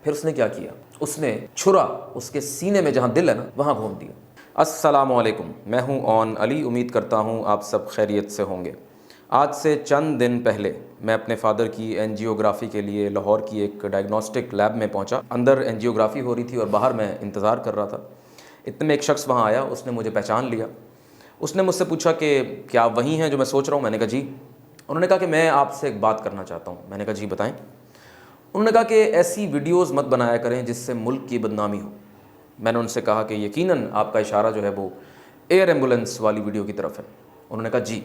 फिर उसने क्या किया, उसने छुरा उसके सीने में जहाँ दिल है ना वहाँ घूम दिया। अस्सलामुअलैकुम, मैं हूँ ऑन अली। उम्मीद करता हूँ आप सब खैरियत से होंगे। आज से चंद दिन पहले मैं अपने फ़ादर की एंजियोग्राफ़ी के लिए लाहौर की एक डायग्नोस्टिक लैब में पहुँचा। अंदर एंजियोग्राफ़ी हो रही थी और बाहर मैं इंतज़ार कर रहा था। इतने में एक शख्स वहाँ आया, उसने मुझे पहचान लिया। उसने मुझसे पूछा कि क्या आप वही हैं जो मैं सोच रहा हूँ? मैंने कहा जी। उन्होंने कहा कि मैं आपसे एक बात करना चाहता हूँ। मैंने कहा जी बताएं। उन्होंने कहा कि ऐसी वीडियोस मत बनाया करें जिससे मुल्क की बदनामी हो। मैंने उनसे कहा कि यकीनन आपका इशारा जो है वो एयर एम्बुलेंस वाली वीडियो की तरफ है। उन्होंने कहा जी।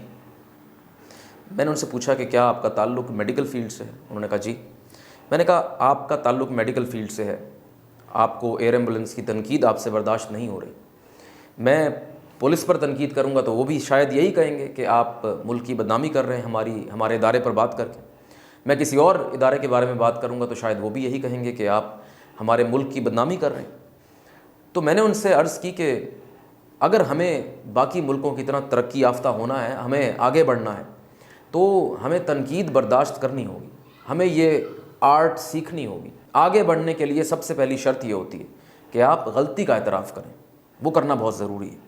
मैंने उनसे पूछा कि क्या आपका ताल्लुक़ मेडिकल फ़ील्ड से है? उन्होंने कहा जी। मैंने कहा आपका ताल्लुक़ मेडिकल फ़ील्ड से है, आपको एयर एम्बुलेंस की तनकीद आपसे बर्दाश्त नहीं हो रही। मैं पुलिस पर तनकीद करूँगा तो वो भी शायद यही कहेंगे कि आप मुल्क की बदनामी कर रहे हैं हमारे इदारे पर बात करके। मैं किसी और इदारे के बारे में बात करूँगा तो शायद वो भी यही कहेंगे कि आप हमारे मुल्क की बदनामी कर रहे हैं। तो मैंने उनसे अर्ज़ की कि अगर हमें बाकी मुल्कों की तरह तरक्की याफ्ता होना है, हमें आगे बढ़ना है, तो हमें तनकीद बर्दाश्त करनी होगी, हमें ये आर्ट सीखनी होगी। आगे बढ़ने के लिए सबसे पहली शर्त ये होती है कि आप गलती का एतराफ़ करें, वो करना बहुत ज़रूरी है।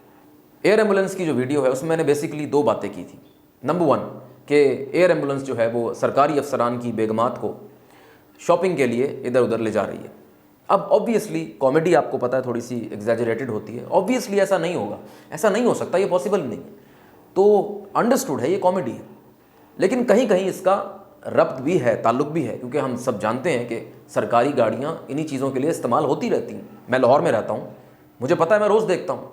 एयर एम्बुलेंस की जो वीडियो है उसमें मैंने बेसिकली दो बातें की थी। नंबर वन कि एयर एम्बुलेंस जो है वो सरकारी अफसरान की बेगमात को शॉपिंग के लिए इधर उधर ले जा रही है। अब ऑब्वियसली कॉमेडी आपको पता है थोड़ी सी एग्जैजरेटेड होती है। ऑब्वियसली ऐसा नहीं होगा, ऐसा नहीं हो सकता, ये पॉसिबल नहीं है। तो अंडरस्टूड है, ये कॉमेडी है। लेकिन कहीं कहीं इसका रब्त भी है, ताल्लुक़ भी है, क्योंकि हम सब जानते हैं कि सरकारी गाड़ियाँ इन्हीं चीज़ों के लिए इस्तेमाल होती रहती हैं। मैं लाहौर में रहता हूँ, मुझे पता है, मैं रोज़ देखता हूँ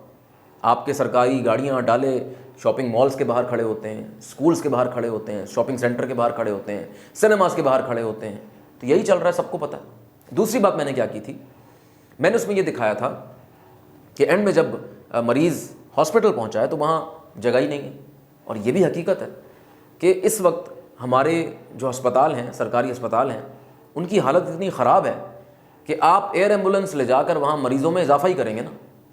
आपके सरकारी गाड़ियाँ डाले शॉपिंग मॉल्स के बाहर खड़े होते हैं, स्कूल्स के बाहर खड़े होते हैं, शॉपिंग सेंटर के बाहर खड़े होते हैं, सिनेमास के बाहर खड़े होते हैं। तो यही चल रहा है, सबको पता है। दूसरी बात मैंने क्या की थी, मैंने उसमें ये दिखाया था कि एंड में जब मरीज़ हॉस्पिटल पहुंचा है तो वहाँ जगह ही नहीं है। और ये भी हकीकत है कि इस वक्त हमारे जो अस्पताल हैं, सरकारी अस्पताल हैं, उनकी हालत इतनी ख़राब है कि आप एयर एम्बुलेंस ले जाकर वहाँ मरीज़ों में इजाफा ही करेंगे ना।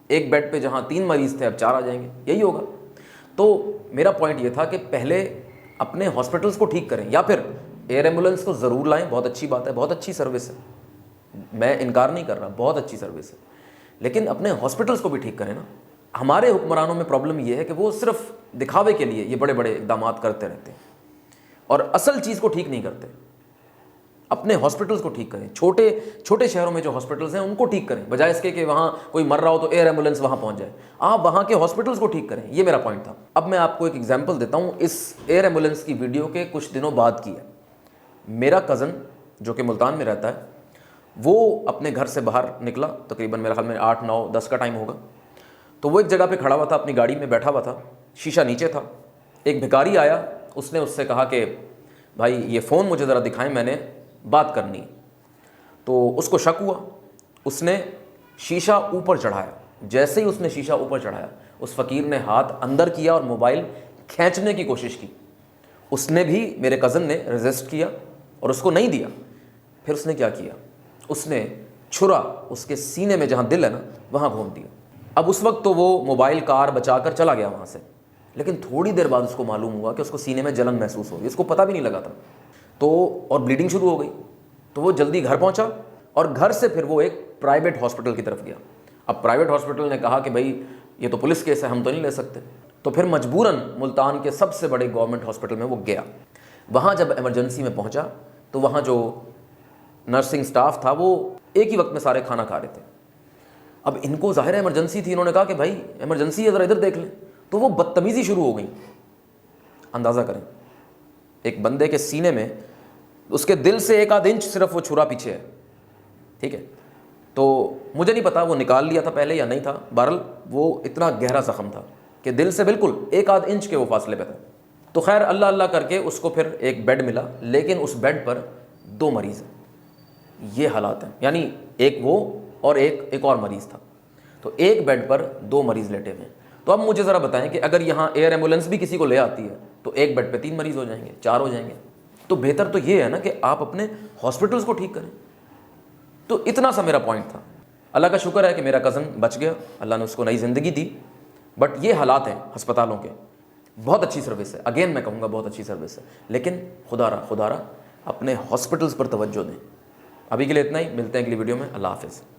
एक बेड पे जहाँ 3 मरीज़ थे अब 4 आ जाएंगे, यही होगा। तो मेरा पॉइंट ये था कि पहले अपने हॉस्पिटल्स को ठीक करें, या फिर एयर एम्बुलेंस को ज़रूर लाएं, बहुत अच्छी बात है, बहुत अच्छी सर्विस है, मैं इनकार नहीं कर रहा, बहुत अच्छी सर्विस है। लेकिन अपने हॉस्पिटल्स को भी ठीक करें ना। हमारे हुक्मरानों में प्रॉब्लम ये है कि वो सिर्फ दिखावे के लिए ये बड़े बड़े इक़दाम करते रहते हैं और असल चीज़ को ठीक नहीं करते। अपने हॉस्पिटल्स को ठीक करें, छोटे छोटे शहरों में जो हॉस्पिटल्स हैं उनको ठीक करें, बजाय इसके कि वहाँ कोई मर रहा हो तो एयर एम्बुलेंस वहाँ पहुँच जाए। आप वहाँ के हॉस्पिटल्स को ठीक करें, ये मेरा पॉइंट था। अब मैं आपको एक एग्जांपल देता हूँ इस एयर एम्बुलेंस की वीडियो के कुछ दिनों बाद की है। मेरा कज़न जो कि मुल्तान में रहता है, वो अपने घर से बाहर निकला, तकरीबन मेरे ख्याल में 8, 9, 10 का टाइम होगा। तो वो एक जगह पे खड़ा हुआ था, अपनी गाड़ी में बैठा हुआ था, शीशा नीचे था। एक भिखारी आया, उसने उससे कहा कि भाई ये फ़ोन मुझे ज़रा दिखाएं, मैंने बात करनी। तो उसको शक हुआ, उसने शीशा ऊपर चढ़ाया। जैसे ही उसने शीशा ऊपर चढ़ाया, उस फ़कीर ने हाथ अंदर किया और मोबाइल खींचने की कोशिश की। उसने भी, मेरे कज़न ने रेजिस्ट किया और उसको नहीं दिया। फिर उसने क्या किया, उसने छुरा उसके सीने में जहाँ दिल है ना वहाँ घूम दिया। अब उस वक्त तो वो मोबाइल कार बचा कर चला गया वहाँ से, लेकिन थोड़ी देर बाद उसको मालूम हुआ कि उसको सीने में जलन महसूस हो रही, इसको पता भी नहीं लगा था। तो और ब्लीडिंग शुरू हो गई। तो वो जल्दी घर पहुंचा और घर से फिर वो एक प्राइवेट हॉस्पिटल की तरफ गया। अब प्राइवेट हॉस्पिटल ने कहा कि भाई ये तो पुलिस केस है, हम तो नहीं ले सकते। तो फिर मजबूरन मुल्तान के सबसे बड़े गवर्नमेंट हॉस्पिटल में वो गया। वहाँ जब इमरजेंसी में पहुँचा तो वहाँ जो नर्सिंग स्टाफ था वो एक ही वक्त में सारे खाना खा रहे थे। अब इनको ज़ाहिर है इमरजेंसी थी, इन्होंने कहा कि भाई इमरजेंसी है, ज़रा इधर देख लें। तो वो बदतमीज़ी शुरू हो गई। अंदाज़ा करें, एक बंदे के सीने में, उसके दिल से 1 आध इंच सिर्फ वो छुरा पीछे है, ठीक है। तो मुझे नहीं पता वो निकाल लिया था पहले या नहीं था, बहरहाल वो इतना गहरा ज़ख्म था कि दिल से बिल्कुल 1 आध इंच के वो फासले पे था। तो खैर अल्लाह अल्लाह करके उसको फिर एक बेड मिला, लेकिन उस बेड पर 2 मरीज़ हैं। ये हालात हैं, यानी एक वो और एक और मरीज़ था। तो एक बेड पर 2 मरीज़ लेटे हुए हैं। तो अब मुझे ज़रा बताएं कि अगर यहाँ एयर एम्बुलेंस भी किसी को ले आती है तो एक बेड पे 3 मरीज़ हो जाएंगे, 4 हो जाएंगे। तो बेहतर तो ये है ना कि आप अपने हॉस्पिटल्स को ठीक करें। तो इतना सा मेरा पॉइंट था। अल्लाह का शुक्र है कि मेरा कज़न बच गया, अल्लाह ने उसको नई ज़िंदगी दी। बट ये हालात हैं अस्पतालों के। बहुत अच्छी सर्विस है, अगेन मैं कहूँगा बहुत अच्छी सर्विस है, लेकिन खुदारा अपने हॉस्पिटल्स पर तवज्जो दें। अभी के लिए इतना ही, मिलते हैं अगली वीडियो में। अल्लाह हाफिज़।